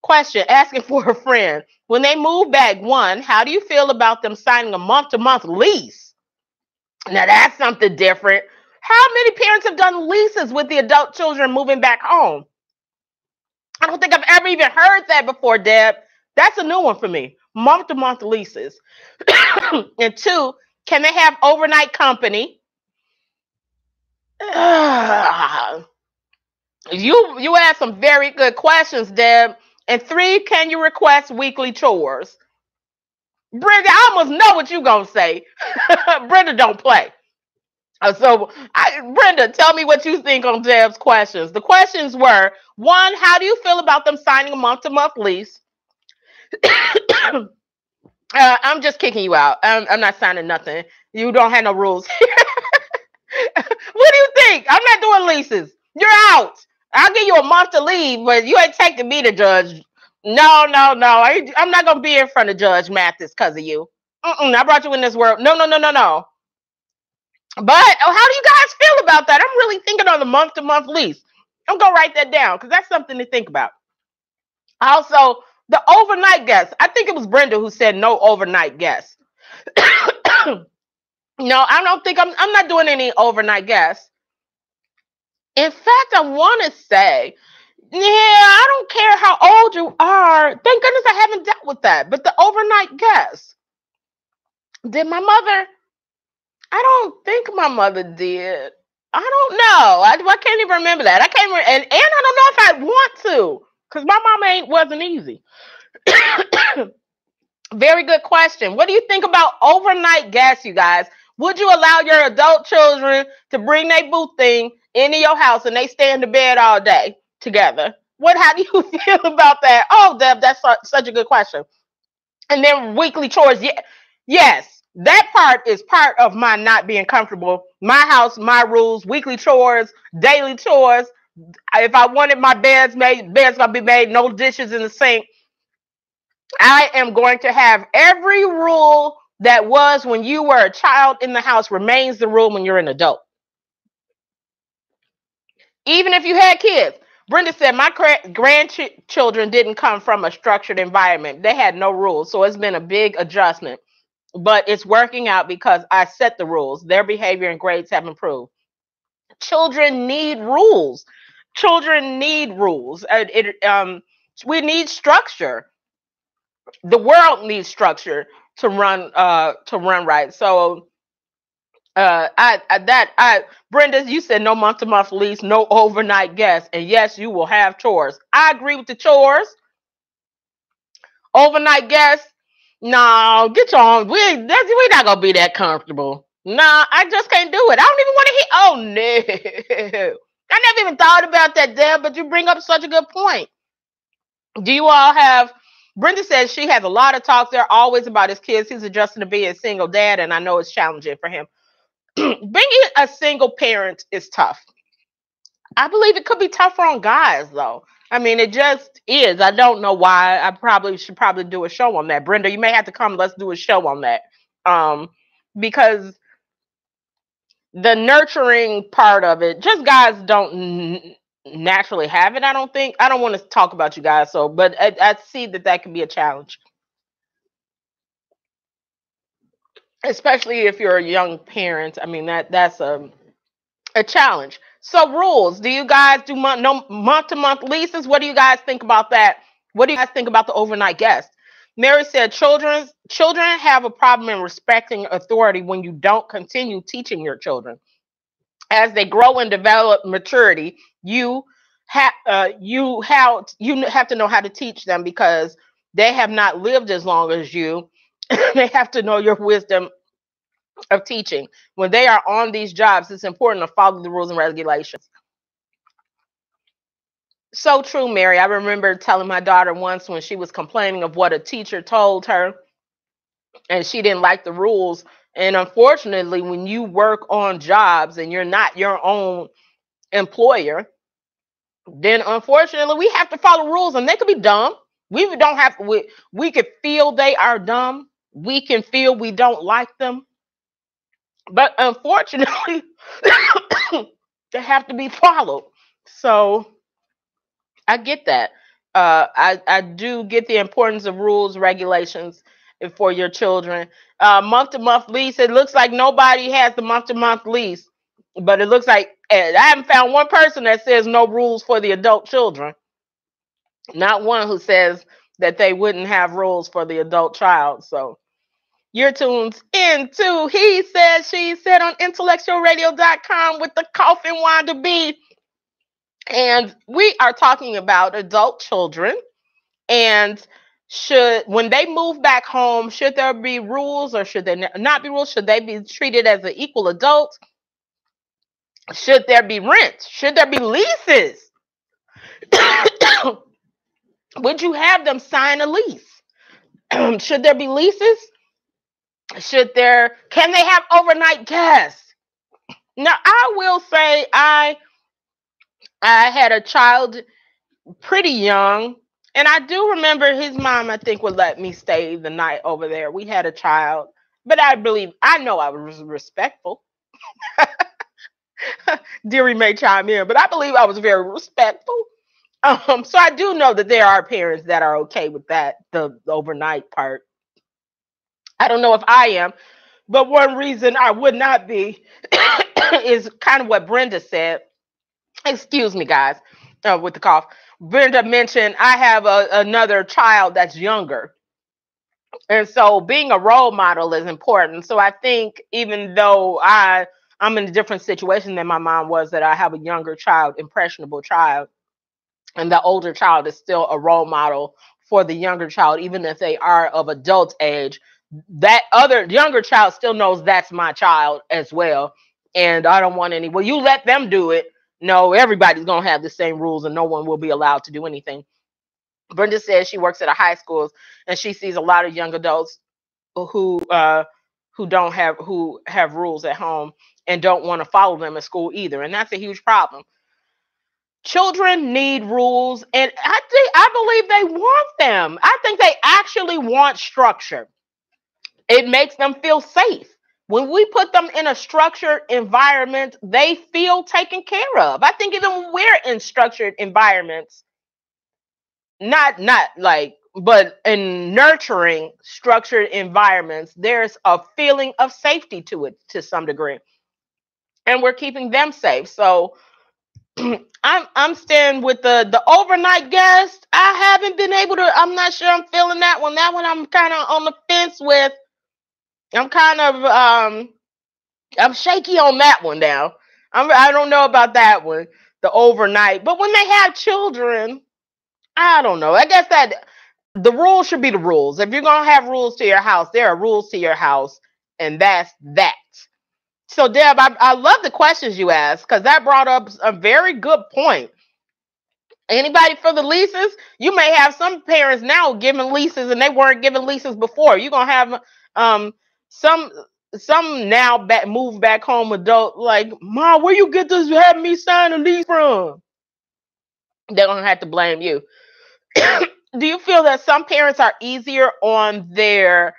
Question, asking for a friend. When they move back, one, how do you feel about them signing a month-to-month lease?" Now, that's something different. How many parents have done leases with the adult children moving back home? I don't think I've ever even heard that before, Deb. That's a new one for me. Month-to-month leases. And two, can they have overnight company? You asked some very good questions, Deb. And three, can you request weekly chores? Brenda, I almost know what you're going to say. Brenda don't play. Brenda, tell me what you think on Deb's questions. The questions were, one, how do you feel about them signing a month-to-month lease? I'm just kicking you out. I'm not signing nothing. You don't have no rules. What do you think? I'm not doing leases. You're out. I'll give you a month to leave, but you ain't taking me to judge. No. I'm not going to be in front of Judge Mathis because of you. I brought you in this world. No. But how do you guys feel about that? I'm really thinking on the month-to-month lease. I'm going to write that down because that's something to think about. Also, the overnight guests. I think it was Brenda who said no overnight guests. No, I don't think I'm not doing any overnight guests. In fact, I want to say, yeah, I don't care how old you are. Thank goodness I haven't dealt with that. But the overnight guests, did my mother? I don't think my mother did. I don't know. I can't even remember that. I can't remember, and I don't know if I want to, because my mama wasn't easy. Very good question. What do you think about overnight guests, you guys? Would you allow your adult children to bring their boo thing into your house and they stay in the bed all day together? How do you feel about that? Oh, Deb, that's such a good question. And then weekly chores. Yes, that part is part of my not being comfortable. My house, my rules, weekly chores, daily chores. If I wanted my bed's gonna be made, no dishes in the sink. I am going to have every rule that was when you were a child in the house remains the rule when you're an adult. Even if you had kids. Brenda said, my grandchildren didn't come from a structured environment. They had no rules. So it's been a big adjustment. But it's working out because I set the rules. Their behavior and grades have improved. Children need rules. Children need rules. We need structure. The world needs structure to run right. So Brenda, you said no month-to-month lease, no overnight guests, and yes, you will have chores. I agree with the chores. Overnight guests, no, get your own. We're not gonna be that comfortable. Nah, I just can't do it. I don't even want to hear. Oh no, I never even thought about that, Deb. But you bring up such a good point. Do you all have? Brenda says she has a lot of talks. They're always about his kids. He's adjusting to being a single dad, and I know it's challenging for him. Being a single parent is tough. I believe it could be tougher on guys, though. I mean, it just is. I don't know why. I should do a show on that. Brenda, you may have to come. Let's do a show on that. Because the nurturing part of it, just guys don't naturally have it. I don't think. I don't want to talk about you guys. But I see that can be a challenge. especially if you're a young parent. I mean, that's a challenge. So rules. Do you guys do month to month leases? What do you guys think about that? What do you guys think about the overnight guest? Mary said children have a problem in respecting authority when you don't continue teaching your children. As they grow and develop maturity, you have to know how to teach them because they have not lived as long as you. They have to know your wisdom of teaching. When they are on these jobs, it's important to follow the rules and regulations. So true, Mary. I remember telling my daughter once when she was complaining of what a teacher told her and she didn't like the rules. And unfortunately, when you work on jobs and you're not your own employer, then unfortunately we have to follow rules and they could be dumb. We don't have we could feel they are dumb. We can feel we don't like them. But unfortunately, they have to be followed. So I get that. I do get the importance of rules, regulations for your children. Month to month lease. It looks like nobody has the month to month lease, but it looks like I haven't found one person that says no rules for the adult children. Not one who says that they wouldn't have rules for the adult child. So you're tuned into He Said, She Said on IntellectualRadio.com with the Coffin Wanda B. And we are talking about adult children and when they move back home, should there be rules or should there not be rules? Should they be treated as an equal adult? Should there be rent? Should there be leases? Would you have them sign a lease? Should there be leases? Can they have overnight guests? Now, I will say I had a child pretty young, and I do remember his mom, I think, would let me stay the night over there. We had a child, but I know I was respectful. Deary may chime in, but I believe I was very respectful. So I do know that there are parents that are okay with that, the overnight part. I don't know if I am, but one reason I would not be is kind of what Brenda said. Excuse me, guys, with the cough. Brenda mentioned I have another child that's younger. And so being a role model is important. So I think even though I'm in a different situation than my mom was, that I have a younger child, impressionable child, and the older child is still a role model for the younger child, even if they are of adult age. That other younger child still knows that's my child as well. And I don't want well, you let them do it. No, everybody's going to have the same rules and no one will be allowed to do anything. Brenda says she works at a high school and she sees a lot of young adults who have rules at home and don't want to follow them at school either. And that's a huge problem. Children need rules, and I believe they want them. I think they actually want structure. It makes them feel safe. When we put them in a structured environment, they feel taken care of. I think even when we're in structured environments, not like, but in nurturing structured environments, there's a feeling of safety to it to some degree. And we're keeping them safe. So I'm staying with the overnight guest. I haven't been able to, I'm not sure I'm feeling that one. That one I'm kind of on the fence with. I'm kind of I'm shaky on that one now. I don't know about that one, the overnight. But when they have children, I don't know. I guess that the rules should be the rules. If you're gonna have rules to your house, there are rules to your house, and that's that. So, Deb, I love the questions you asked because that brought up a very good point. Anybody for the leases? You may have some parents now giving leases and they weren't giving leases before. You're gonna have some now move back home adult like, Mom, where you get this have me sign a lease from? They're gonna have to blame you. Do you feel that some parents are easier on their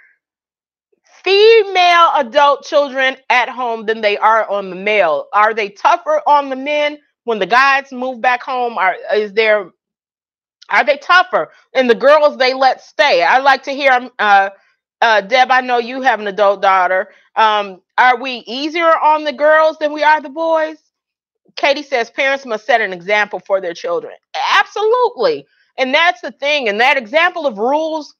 female adult children at home than they are on the male? Are they tougher on the men when the guys move back home? Are they tougher? And the girls they let stay? I like to hear Deb, I know you have an adult daughter. Are we easier on the girls than we are the boys? Katie says parents must set an example for their children. Absolutely. And that's the thing. And that example of rules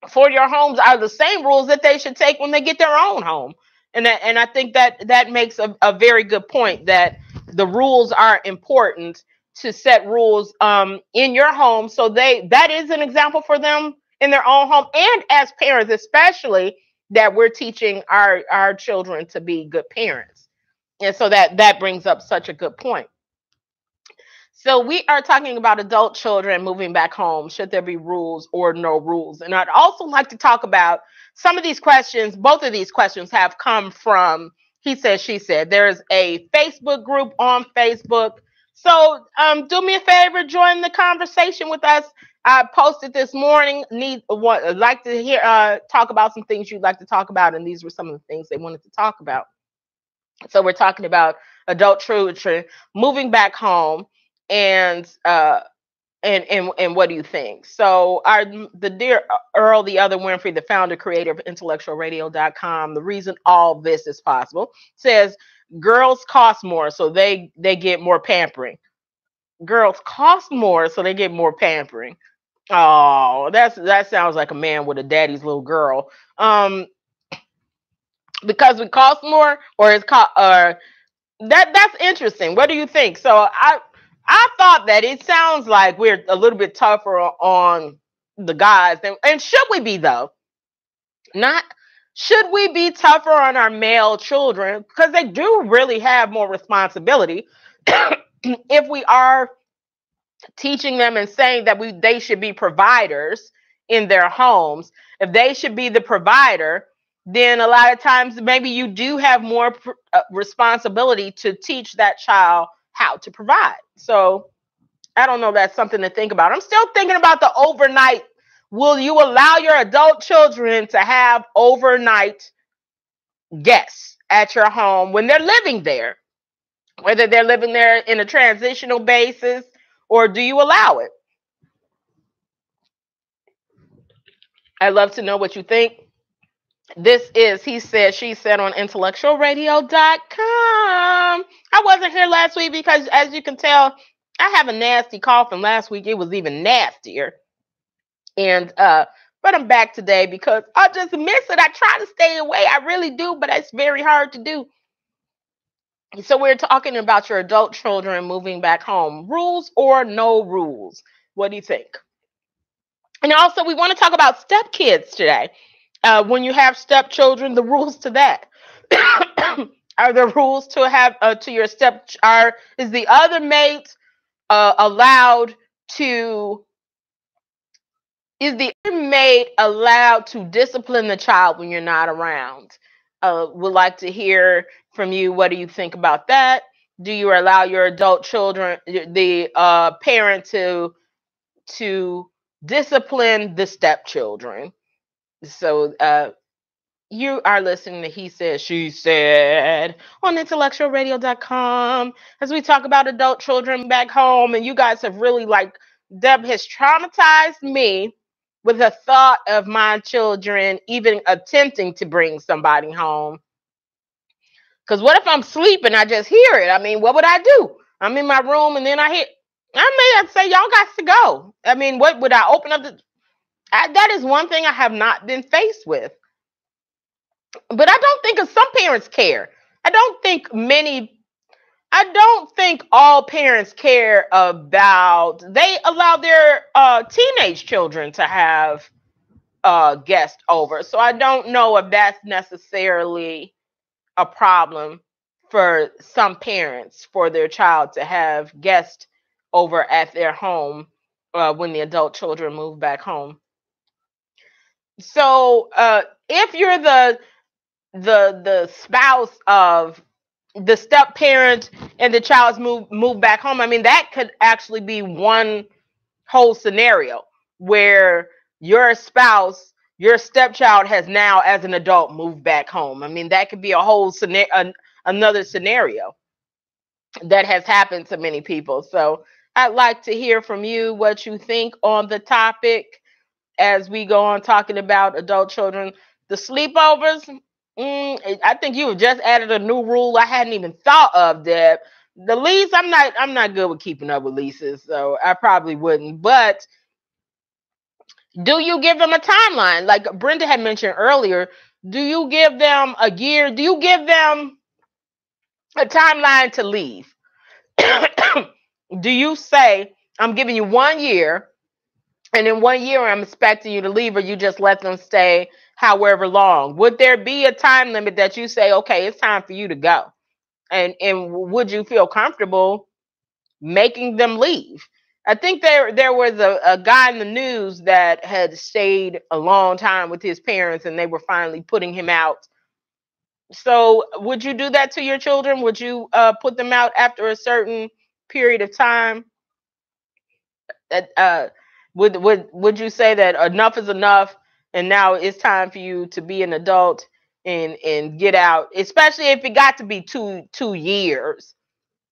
for your homes are the same rules that they should take when they get their own home. And I think that makes a very good point, that the rules are important, to set rules in your home, so that is an example for them in their own home, and as parents especially, that we're teaching our children to be good parents. And so that brings up such a good point. So we are talking about adult children moving back home. Should there be rules or no rules? And I'd also like to talk about some of these questions. Both of these questions have come from He Said, She Said. There's a Facebook group on Facebook. So do me a favor, join the conversation with us. I posted this morning. Like to hear talk about some things you'd like to talk about, and these were some of the things they wanted to talk about. So we're talking about adult children moving back home, and what do you think? So the dear Earl, the other Winfrey, the founder, creator of IntellectualRadio.com, the reason all this is possible, says girls cost more, so they get more pampering. Girls cost more, so they get more pampering. Oh, that sounds like a man with a daddy's little girl. Because we cost more, or that's interesting. What do you think? So I thought that it sounds like we're a little bit tougher on the guys, and should we be though? Not should we be tougher on our male children, because they do really have more responsibility if we are teaching them and saying that they should be providers in their homes. If they should be the provider, then a lot of times maybe you do have more responsibility to teach that child how to provide. So I don't know, that's something to think about. I'm still thinking about the overnight. Will you allow your adult children to have overnight guests at your home when they're living there? Whether they're living there in a transitional basis, or do you allow it? I'd love to know what you think. This is He Said, She Said on IntellectualRadio.com. I wasn't here last week because, as you can tell, I have a nasty cough, and last week it was even nastier. And but I'm back today because I just miss it. I try to stay away. I really do, but it's very hard to do. So we're talking about your adult children moving back home. Rules or no rules? What do you think? And also, we want to talk about stepkids today. When you have stepchildren, the rules to that. Are there rules to have to your is the other mate allowed to discipline the child when you're not around? Would like to hear from you. What do you think about that? Do you allow your adult children, the parent, to discipline the stepchildren? So you are listening to He Said, She Said on IntellectualRadio.com as we talk about adult children back home. And you guys have really, Deb has traumatized me with the thought of my children even attempting to bring somebody home. Because what if I'm sleeping, I just hear it? I mean, what would I do? I'm in my room and then I may have to say, y'all got to go. I mean, what would I open up that is one thing I have not been faced with. But I don't think some parents care. I don't think all parents care about, they allow their teenage children to have guests over. So I don't know if that's necessarily a problem for some parents, for their child to have guests over at their home when the adult children move back home. So if you're the spouse of the step parent and the child's move back home, I mean, that could actually be one whole scenario where your spouse, your stepchild, has now, as an adult, moved back home. I mean, that could be a whole another scenario that has happened to many people. So I'd like to hear from you what you think on the topic. as we go on talking about adult children, the sleepovers. I think you have just added a new rule I hadn't even thought of, Deb. The lease, I'm not good with keeping up with leases, so I probably wouldn't. But do you give them a timeline? Like Brenda had mentioned earlier, do you give them a year? Do you give them a timeline to leave? Do you say, I'm giving you 1 year, and in 1 year I'm expecting you to leave, or you just let them stay however long? Would there be a time limit that you say, okay, it's time for you to go? And would you feel comfortable making them leave? I think there was a guy in the news that had stayed a long time with his parents, and they were finally putting him out. So would you do that to your children? Would you put them out after a certain period of time? That would you say that enough is enough, and now it's time for you to be an adult and get out, especially if it got to be 2 years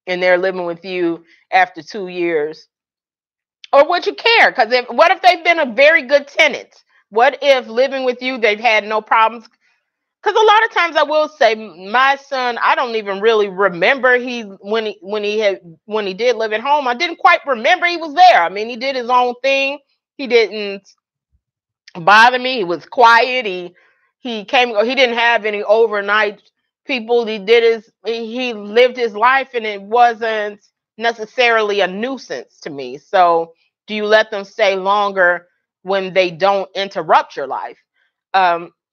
and they're living with you after 2 years? Or would you care? Because what if they've been a very good tenant? What if living with you they've had no problems? Because a lot of times I will say, my son, I don't even really remember when he did live at home. I didn't quite remember he was there. I mean, he did his own thing. He didn't bother me. He was quiet. He came. He didn't have any overnight people. He lived his life, and it wasn't necessarily a nuisance to me. So, do you let them stay longer when they don't interrupt your life?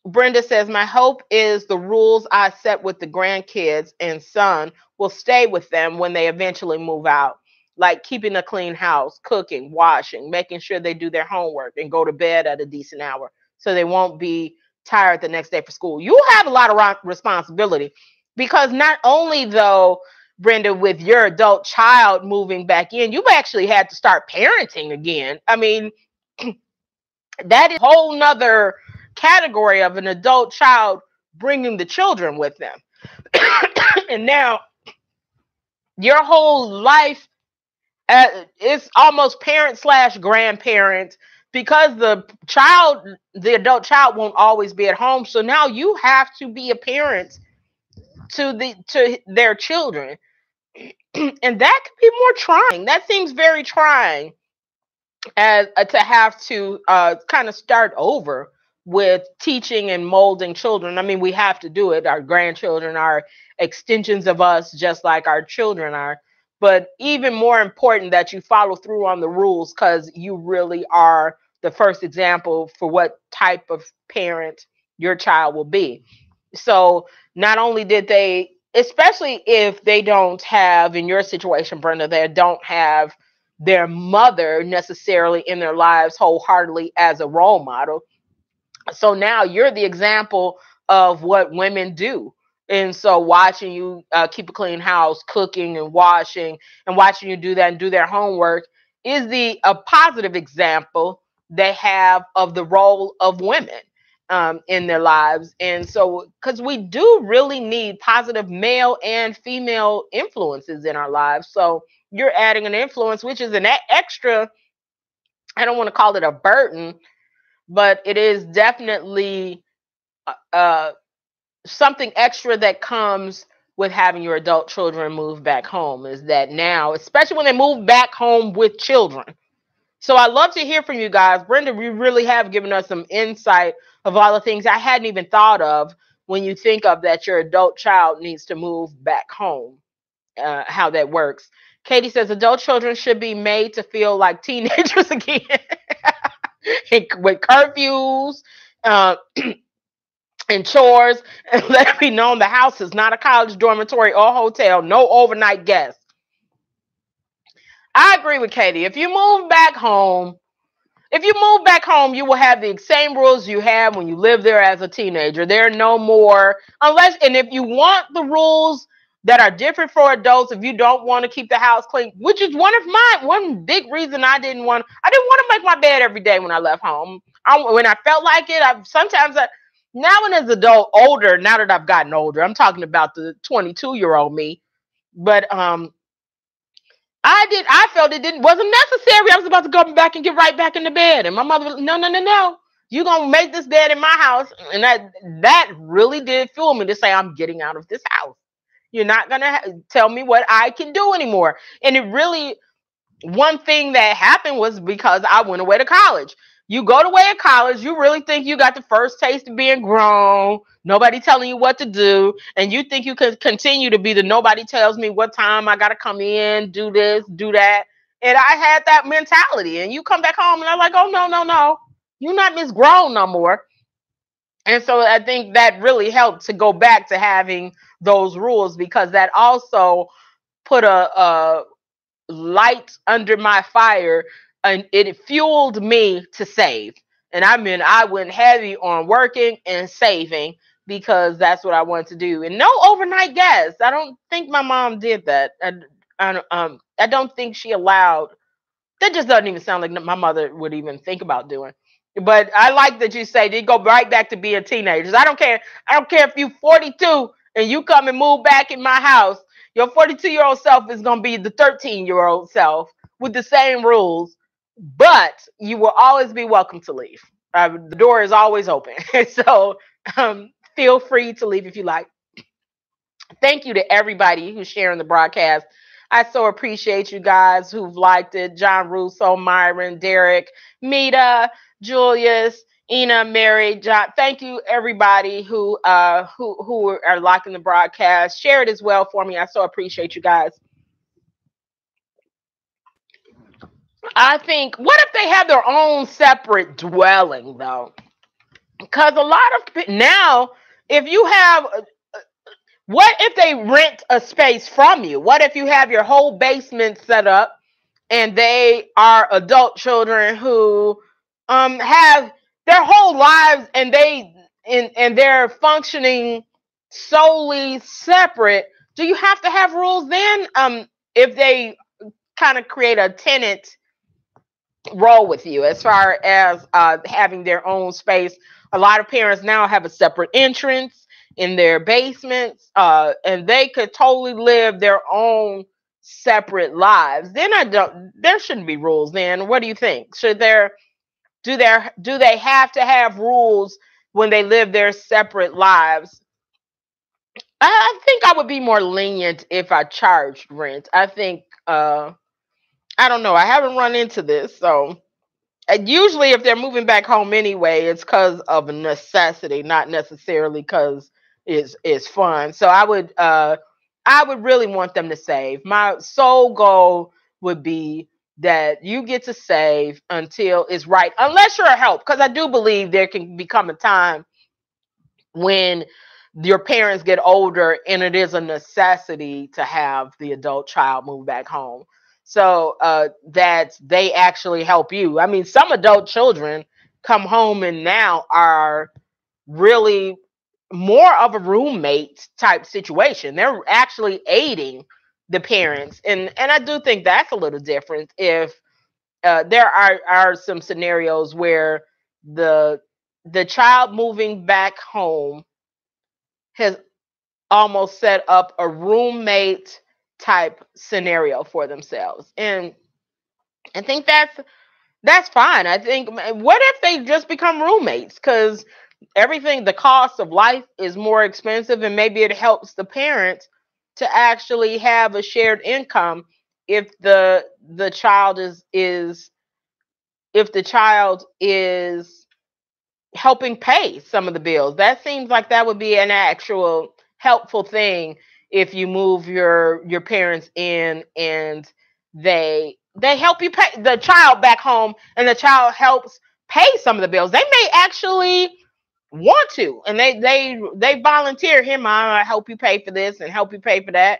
Brenda says, my hope is the rules I set with the grandkids and son will stay with them when they eventually move out, like keeping a clean house, cooking, washing, making sure they do their homework and go to bed at a decent hour so they won't be tired the next day for school. You have a lot of responsibility, because not only, though, Brenda, with your adult child moving back in, you've actually had to start parenting again. I mean, that is a whole nother category of an adult child bringing the children with them. And now your whole life is almost parent / grandparent, because the adult child won't always be at home. So now you have to be a parent to their children. And that could be more trying. That seems very trying, as to have to kind of start over with teaching and molding children. I mean, we have to do it. Our grandchildren are extensions of us, just like our children are. But even more important that you follow through on the rules, because you really are the first example for what type of parent your child will be. So not only did they, especially if they don't have, in your situation, Brenda, they don't have their mother necessarily in their lives wholeheartedly as a role model. So now you're the example of what women do. And so watching you keep a clean house, cooking and washing, and watching you do that and do their homework is a positive example they have of the role of women in their lives. And so, because we do really need positive male and female influences in our lives. So you're adding an influence, which is an extra, I don't want to call it a burden, but it is definitely something extra that comes with having your adult children move back home, is that now, especially when they move back home with children. So I love to hear from you guys. Brenda, you really have given us some insight of all the things I hadn't even thought of when you think of that your adult child needs to move back home, how that works. Katie says adult children should be made to feel like teenagers again. With curfews and chores, and let it be known the house is not a college dormitory or hotel. No overnight guests. I agree with Katie. If you move back home, you will have the same rules you had when you lived there as a teenager. There are no more, and if you want the rules that are different for adults, if you don't want to keep the house clean, which is one big reason I didn't want to make my bed every day when I left home. When I felt like it, now when as adult older, now that I've gotten older, I'm talking about the 22-year-old me, but I felt it wasn't necessary. I was about to go back and get right back in the bed. And my mother was, no, no, no, no. You're gonna make this bed in my house. And that really did fuel me to say, I'm getting out of this house. You're not gonna tell me what I can do anymore. And it really, one thing that happened was because I went away to college. You go away to college, you really think you got the first taste of being grown, nobody telling you what to do, and you think you can continue to be the nobody tells me what time I got to come in, do this, do that. And I had that mentality. And you come back home and I'm like, oh, no, no, no. You're not Miss Grown no more. And so I think that really helped to go back to having those rules, because that also put a light under my fire, and it fueled me to save. And I mean, I went heavy on working and saving because that's what I wanted to do. And no overnight gas. I don't think my mom did that. I don't think she allowed. That just doesn't even sound like my mother would even think about doing. But I like that you say they go right back to being teenagers. I don't care. I don't care if you 42 and you come and move back in my house. Your 42-year-old self is going to be the 13-year-old self with the same rules, but you will always be welcome to leave. The door is always open. So feel free to leave if you like. Thank you to everybody who's sharing the broadcast. I so appreciate you guys who've liked it. John Russo, Myron, Derek, Mita, Julius, Ina, Mary, John. Thank you, everybody who are liking the broadcast. Share it as well for me. I so appreciate you guys. I think, what if they have their own separate dwelling, though? Because a lot of now, if you have, what if they rent a space from you? What if you have your whole basement set up and they are adult children who have their whole lives and they're functioning solely separate? Do you have to have rules then? If they kind of create a tenant role with you as far as having their own space. A lot of parents now have a separate entrance in their basements, and they could totally live their own separate lives. Then there shouldn't be rules then. What do you think? Do they have to have rules when they live their separate lives? I think I would be more lenient if I charged rent. I think I don't know. I haven't run into this, so usually if they're moving back home anyway, it's because of a necessity, not necessarily because it's fun. So I would really want them to save. My sole goal would be that you get to save until it's right, unless you're a help, because I do believe there can become a time when your parents get older and it is a necessity to have the adult child move back home. So that they actually help you. I mean, some adult children come home and now are really more of a roommate type situation. They're actually aiding the parents. And I do think that's a little different if there are some scenarios where the child moving back home has almost set up a roommate type scenario for themselves. And I think that's fine. I think, what if they just become roommates? Because the cost of life is more expensive, and maybe it helps the parents to actually have a shared income if the child is if the child is helping pay some of the bills. That seems like that would be an actual helpful thing if you move your parents in and they help you pay the child back home, and the child helps pay some of the bills. They may actually want to, and they volunteer, here, mom, I help you pay for this and help you pay for that.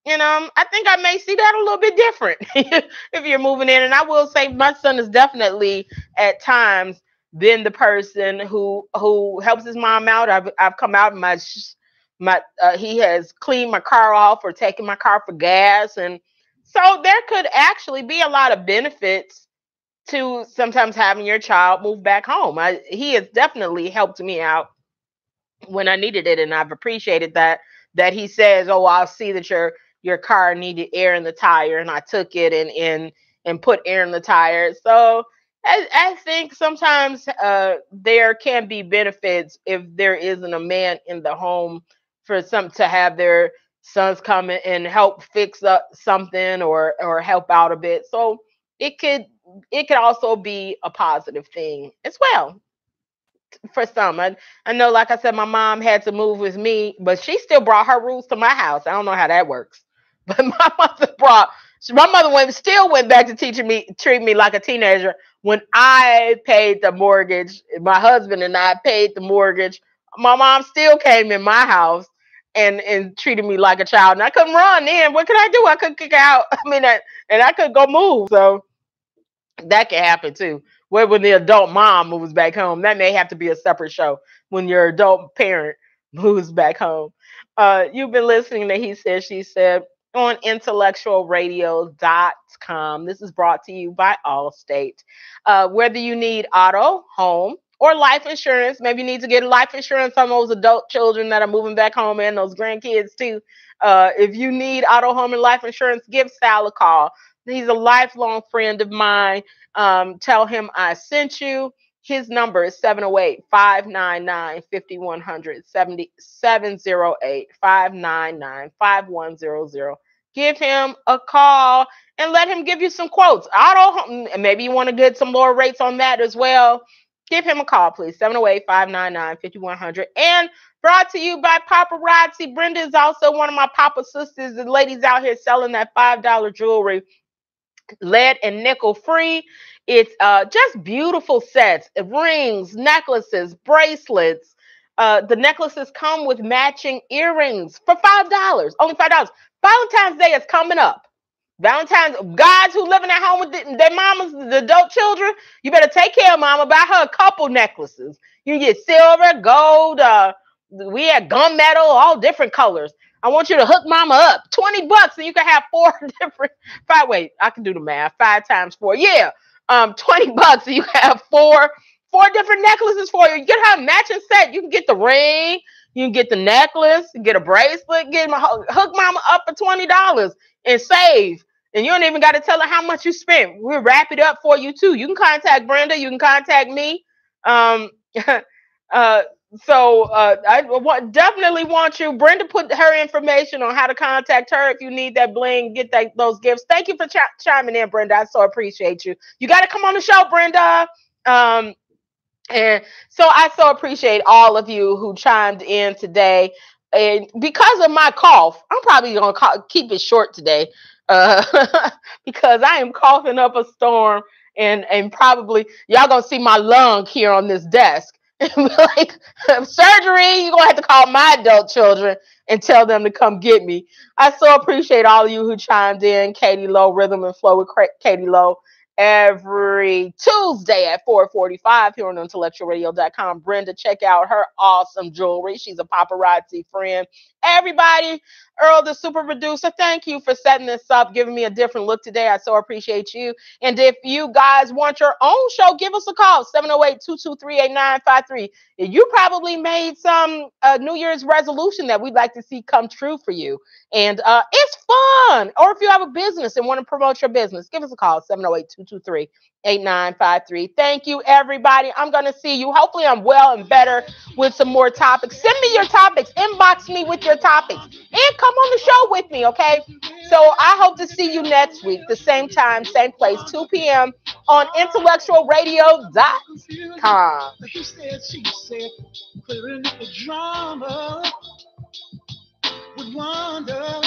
And I think I may see that a little bit different if you're moving in. And I will say my son is definitely at times been the person who helps his mom out. I've come out and he has cleaned my car off or taken my car for gas. And so there could actually be a lot of benefits to sometimes having your child move back home. He has definitely helped me out when I needed it, and I've appreciated that he says, oh, I'll see that your car needed air in the tire, and I took it and put air in the tire. So I think sometimes there can be benefits if there isn't a man in the home for some to have their sons come in and help fix up something or help out a bit. So it could it could also be a positive thing as well for some. I know, like I said, my mom had to move with me, but she still brought her rules to my house. I don't know how that works, but my mother still went back to treat me like a teenager when I paid the mortgage. My husband and I paid the mortgage. My mom still came in my house and treated me like a child, and I couldn't run in. What could I do? I could kick out. And I could go move. So that can happen too. Where when the adult mom moves back home, that may have to be a separate show when your adult parent moves back home. You've been listening to He Said, She Said on IntellectualRadio.com. This is brought to you by Allstate. Whether you need auto, home, or life insurance, maybe you need to get life insurance on those adult children that are moving back home and those grandkids too. If you need auto, home, and life insurance, give Sal a call. He's a lifelong friend of mine. Tell him I sent you. His number is 708-599-5100, 708-599-5100. Give him a call and let him give you some quotes. Maybe you want to get some lower rates on that as well. Give him a call, please. 708-599-5100. And brought to you by Paparazzi. Brenda is also one of my Papa sisters. The ladies out here selling that $5 jewelry, lead and nickel free. It's just beautiful sets, rings, necklaces, bracelets. The necklaces come with matching earrings for $5, only $5. Valentine's Day is coming up. Guys who living at home with their mamas, the adult children, you better take care of mama. Buy her a couple necklaces. You can get silver, gold, we had gunmetal, all different colors. I want you to hook mama up. $20 and you can have I can do the math. 5 times 4. Yeah. $20 and you can have four different necklaces for you. You get her a matching set. You can get the ring, you can get the necklace, you get a bracelet, hook mama up for $20 and save. And you don't even got to tell her how much you spent. We'll wrap it up for you too. You can contact Brenda, you can contact me. Definitely want you. Brenda put her information on how to contact her if you need that bling, get those gifts. Thank you for chiming in, Brenda. I so appreciate you. You got to come on the show, Brenda. And so I so appreciate all of you who chimed in today. And because of my cough, I'm probably going to keep it short today because I am coughing up a storm, and probably y'all going to see my lung here on this desk. Like, surgery, you're going to have to call my adult children and tell them to come get me. I so appreciate all of you who chimed in. Katie Lowe, Rhythm and Flow with Katie Lowe, every Tuesday at 4:45 here on IntellectualRadio.com. Brenda, check out her awesome jewelry. She's a paparazzi friend. Everybody, Earl, the super producer, thank you for setting this up, giving me a different look today. I so appreciate you. And if you guys want your own show, give us a call, 708-223-8953. You probably made some New Year's resolution that we'd like to see come true for you. And it's fun. Or if you have a business and want to promote your business, give us a call, 708-223-8953. Thank you, everybody. I'm going to see you. Hopefully I'm well and better with some more topics. Send me your topics. Inbox me with your topics. And come on the show with me, okay? So I hope to see you next week, the same time, same place, 2 p.m. on IntellectualRadio.com. She said, clearing up the drama with Wanda.